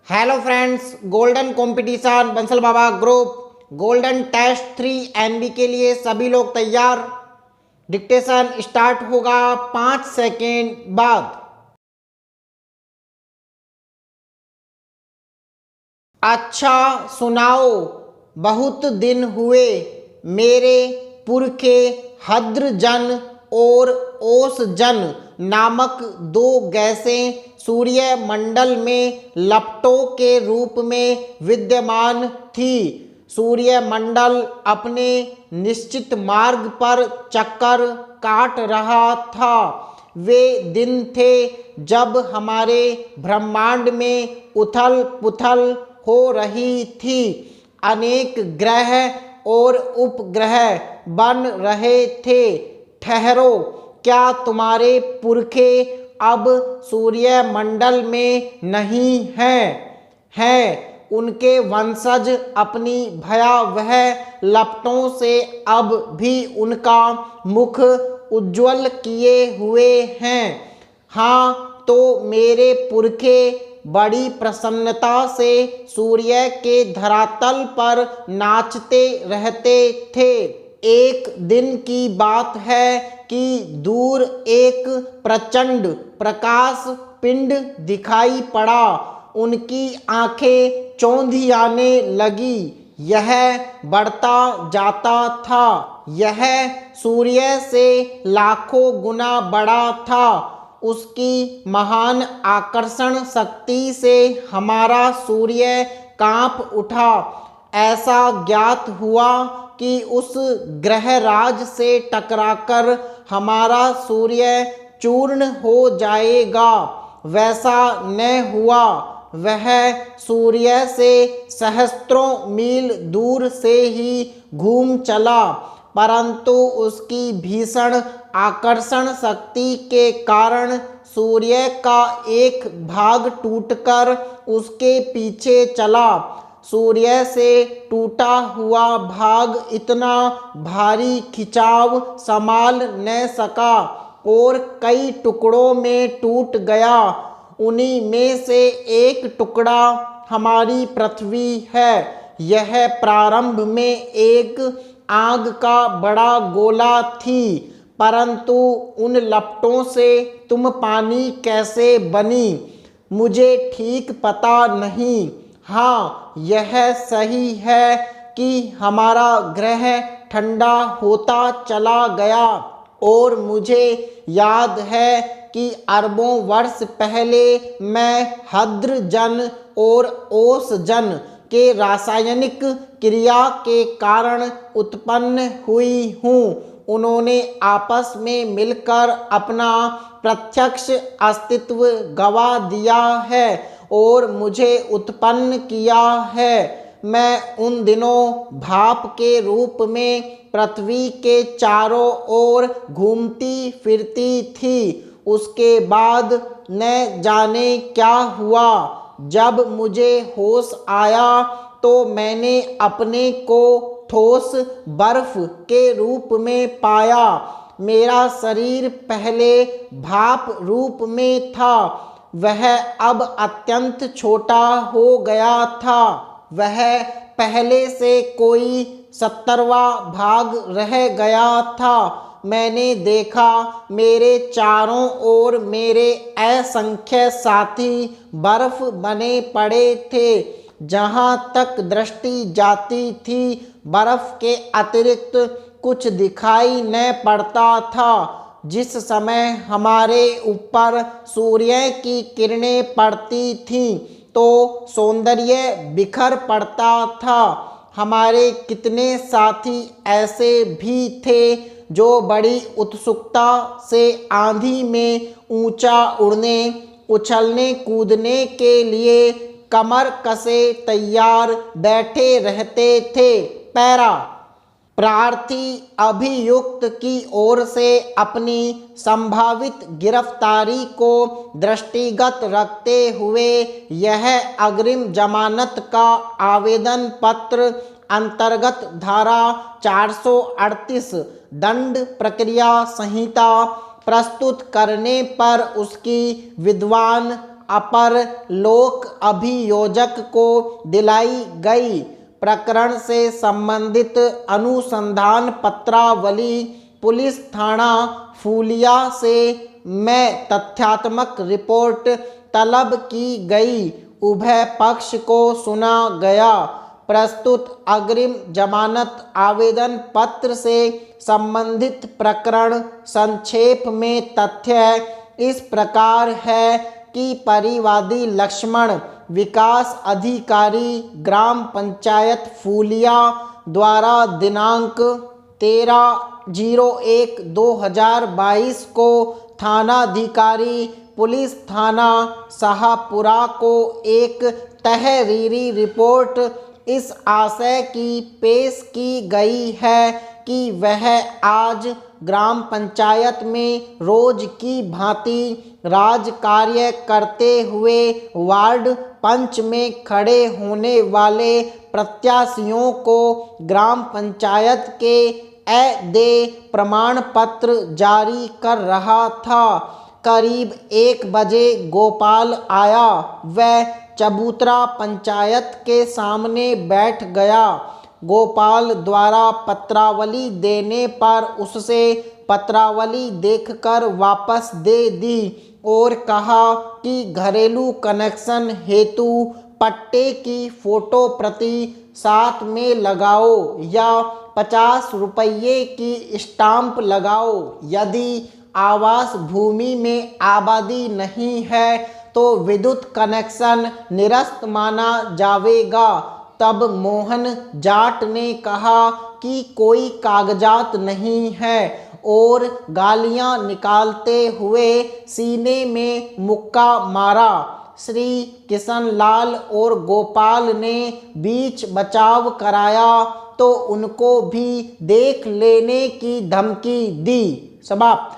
Hello friends, golden competition Bansal Baba group golden test 3 MB के लिए सभी लोग तैयार। डिक्टेशन स्टार्ट होगा 5 सेकेंड बाद। अच्छा सुनाओ, बहुत दिन हुए मेरे पुरखे हद्र जन और ओस जन नामक दो गैसें सूर्य मंडल में लपटों के रूप में विद्यमान थी। सूर्य मंडल अपने निश्चित मार्ग पर चक्कर काट रहा था। वे दिन थे जब हमारे ब्रह्मांड में उथल पुथल हो रही थी। अनेक ग्रह और उपग्रह बन रहे थे। ठहरो, क्या तुम्हारे पुरखे अब सूर्य मंडल में नहीं हैं? उनके वंशज अपनी भयावह लपटों से अब भी उनका मुख उज्ज्वल किए हुए हैं। हाँ, तो मेरे पुरखे बड़ी प्रसन्नता से सूर्य के धरातल पर नाचते रहते थे। एक दिन की बात है कि दूर एक प्रचंड प्रकाश पिंड दिखाई पड़ा। उनकी आंखें चौंधियाने लगी। यह बढ़ता जाता था। यह सूर्य से लाखों गुना बड़ा था। उसकी महान आकर्षण शक्ति से हमारा सूर्य कांप उठा। ऐसा ज्ञात हुआ कि उस ग्रहराज से टकराकर हमारा सूर्य चूर्ण हो जाएगा। वैसा न हुआ। वह सूर्य से सहस्त्रों मील दूर से ही घूम चला, परंतु उसकी भीषण आकर्षण शक्ति के कारण सूर्य का एक भाग टूटकर उसके पीछे चला। सूर्य से टूटा हुआ भाग इतना भारी खिंचाव संभाल न सका और कई टुकड़ों में टूट गया। उन्हीं में से एक टुकड़ा हमारी पृथ्वी है। यह प्रारंभ में एक आग का बड़ा गोला थी, परंतु उन लपटों से तुम पानी कैसे बनी, मुझे ठीक पता नहीं। हाँ, यह सही है कि हमारा ग्रह ठंडा होता चला गया और मुझे याद है कि अरबों वर्ष पहले मैं हद्र जन और ओस जन के रासायनिक क्रिया के कारण उत्पन्न हुई हूँ। उन्होंने आपस में मिलकर अपना प्रत्यक्ष अस्तित्व गवा दिया है और मुझे उत्पन्न किया है। मैं उन दिनों भाप के रूप में पृथ्वी के चारों ओर घूमती फिरती थी। उसके बाद न जाने क्या हुआ। जब मुझे होश आया तो मैंने अपने को ठोस बर्फ के रूप में पाया। मेरा शरीर पहले भाप रूप में था, वह अब अत्यंत छोटा हो गया था। वह पहले से कोई 70वां भाग रह गया था। मैंने देखा मेरे चारों ओर मेरे असंख्य साथी बर्फ बने पड़े थे। जहाँ तक दृष्टि जाती थी, बर्फ के अतिरिक्त कुछ दिखाई न पड़ता था। जिस समय हमारे ऊपर सूर्य की किरणें पड़ती थीं तो सौंदर्य बिखर पड़ता था। हमारे कितने साथी ऐसे भी थे जो बड़ी उत्सुकता से आंधी में ऊंचा उड़ने, उछलने कूदने के लिए कमर कसे तैयार बैठे रहते थे। पैरा प्रार्थी अभियुक्त की ओर से अपनी संभावित गिरफ्तारी को दृष्टिगत रखते हुए यह अग्रिम जमानत का आवेदन पत्र अंतर्गत धारा 438 दंड प्रक्रिया संहिता प्रस्तुत करने पर उसकी विद्वान अपर लोक अभियोजक को दिलाई गई। प्रकरण से संबंधित अनुसंधान पत्रावली पुलिस थाना फूलिया से में तथ्यात्मक रिपोर्ट तलब की गई। उभय पक्ष को सुना गया। प्रस्तुत अग्रिम जमानत आवेदन पत्र से संबंधित प्रकरण संक्षेप में तथ्य इस प्रकार है कि परिवादी लक्ष्मण विकास अधिकारी ग्राम पंचायत फूलिया द्वारा दिनांक 13/01/2022 को थानाधिकारी पुलिस थाना शाहपुरा को एक तहरीरी रिपोर्ट इस आशय की पेश की गई है कि वह आज ग्राम पंचायत में रोज की भांति राज कार्य करते हुए वार्ड पंच में खड़े होने वाले प्रत्याशियों को ग्राम पंचायत के अदेय प्रमाण पत्र जारी कर रहा था। करीब 1 बजे गोपाल आया। वह चबूतरा पंचायत के सामने बैठ गया। गोपाल द्वारा पत्रावली देने पर उससे पत्रावली देखकर वापस दे दी और कहा कि घरेलू कनेक्शन हेतु पट्टे की फोटो प्रति साथ में लगाओ या 50 रुपये की स्टाम्प लगाओ। यदि आवास भूमि में आबादी नहीं है तो विद्युत कनेक्शन निरस्त माना जाएगा। तब मोहन जाट ने कहा कि कोई कागजात नहीं है और गालियां निकालते हुए सीने में मुक्का मारा। श्री किशनलाल और गोपाल ने बीच बचाव कराया तो उनको भी देख लेने की धमकी दी। समाप्त।